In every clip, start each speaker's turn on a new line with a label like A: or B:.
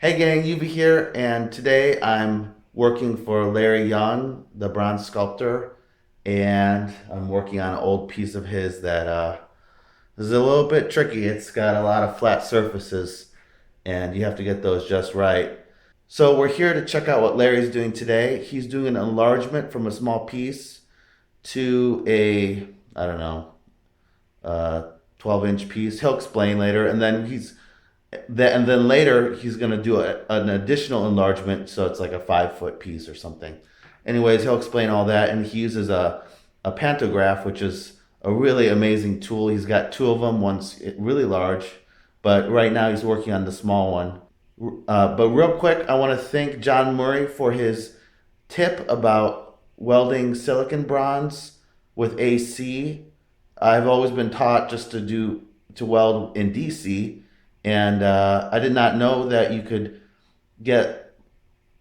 A: Hey gang, Yubi here, and today I'm working for Larry Young, the bronze sculptor, and I'm working on an old piece of his that is a little bit tricky. It's got a lot of flat surfaces, and you have to get those just right. So we're here to check out what Larry's doing today. He's doing an enlargement from a small piece to a, I don't know, 12-inch piece. He'll explain later, and then later he's going to do an additional enlargement, so it's like a 5 foot piece or something. Anyways, he'll explain all that, and he uses a pantograph, which is a really amazing tool. He's got two of them. One's really large, but right now he's working on the small one. But real quick, I want to thank John Murray for his tip about welding silicon bronze with AC. I've always been taught just to weld in DC, and I did not know that you could get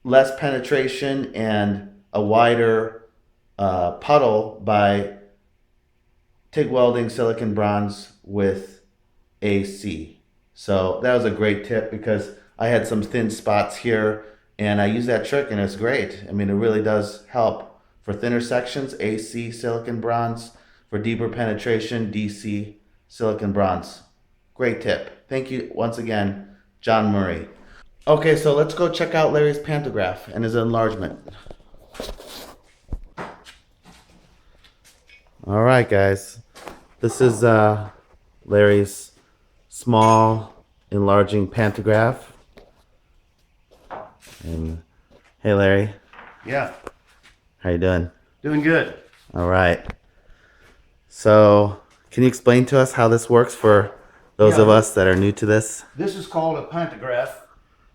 A: less penetration and a wider puddle by TIG welding silicon bronze with AC. So that was a great tip because I had some thin spots here, and I use that trick, and it's great. I mean, it really does help for thinner sections. AC silicon bronze, for deeper penetration, DC silicon bronze. Great tip. Thank you once again, John Murray. Okay, so let's go check out Larry's pantograph and his enlargement. All right, guys. This is Larry's small enlarging pantograph. And hey, Larry,
B: Yeah,
A: how you doing?
B: doing good.
A: All right. So, can you explain to us how this works for those of
B: Yeah,
A: us that are new to this?
B: this is called a pantograph.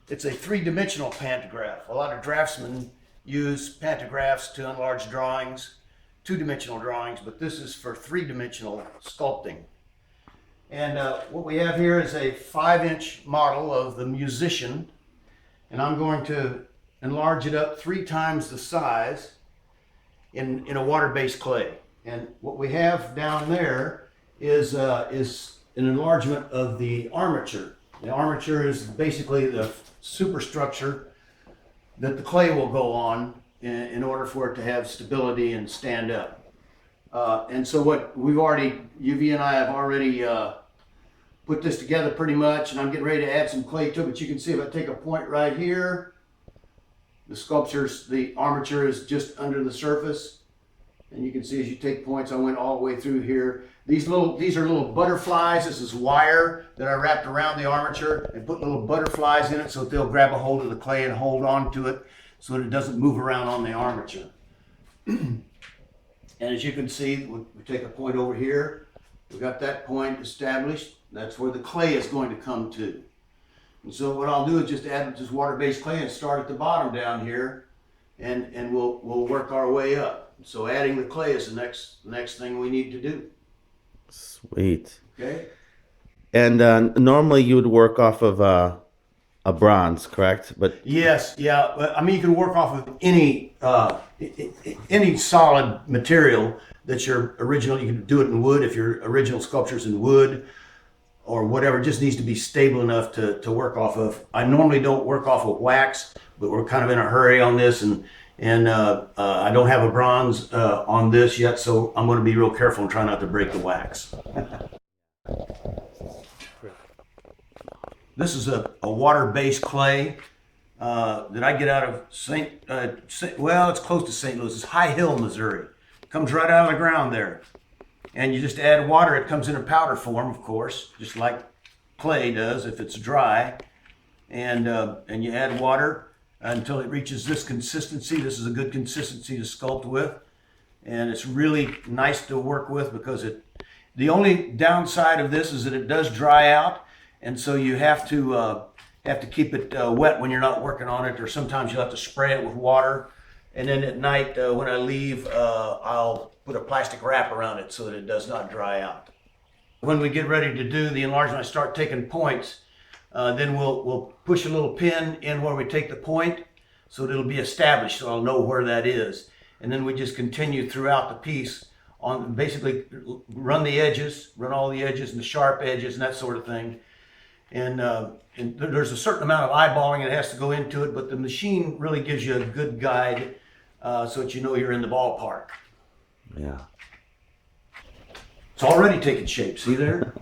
B: It's a three-dimensional pantograph. A lot of draftsmen use pantographs to enlarge drawings, two-dimensional drawings, but this is for three-dimensional sculpting. And what we have here is a 5-inch model of the musician, and I'm going to enlarge it up 3 times the size in a water-based clay. And what we have down there is an enlargement of the armature. The armature is basically the superstructure that the clay will go on in order for it to have stability and stand up. And so what UV and I have already put this together pretty much, and I'm getting ready to add some clay to it. But you can see if I take a point right here, the armature is just under the surface. And you can see as you take points, I went all the way through here. These are little butterflies. This is wire that I wrapped around the armature and put little butterflies in it so that they'll grab a hold of the clay and hold on to it so that it doesn't move around on the armature. And as you can see, we take a point over here. We got that point established. That's where the clay is going to come to. And so what I'll do is just add this water-based clay and start at the bottom down here, and we'll work our way up. So adding the clay is the next thing we need to do.
A: Sweet.
B: Okay.
A: And normally you would work off of a bronze, correct? But
B: Yes, yeah. I mean, you can work off of any solid material that's your original. You can do it in wood if your original sculpture's in wood or whatever. It just needs to be stable enough to work off of. I normally don't work off of wax, but we're kind of in a hurry on this, and I don't have a bronze on this yet, so I'm going to be real careful and try not to break the wax. This is a water-based clay that I get out of it's close to St. Louis. It's High Hill, Missouri. It comes right out of the ground there. And you just add water. It comes in a powder form, of course, just like clay does if it's dry. And you add water until it reaches this consistency. This is a good consistency to sculpt with. And it's really nice to work with because the only downside of this is that it does dry out. And so you have to keep it wet when you're not working on it, or sometimes you'll have to spray it with water. And then at night when I leave, I'll put a plastic wrap around it so that it does not dry out. When we get ready to do the enlargement, I start taking points. Then we'll push a little pin in where we take the point so that it'll be established, so I'll know where that is. And then we just continue throughout the piece on basically run all the edges and the sharp edges and that sort of thing. and there's a certain amount of eyeballing that has to go into it, but the machine really gives you a good guide so that you know you're in the ballpark.
A: Yeah.
B: It's already taking shape. See there?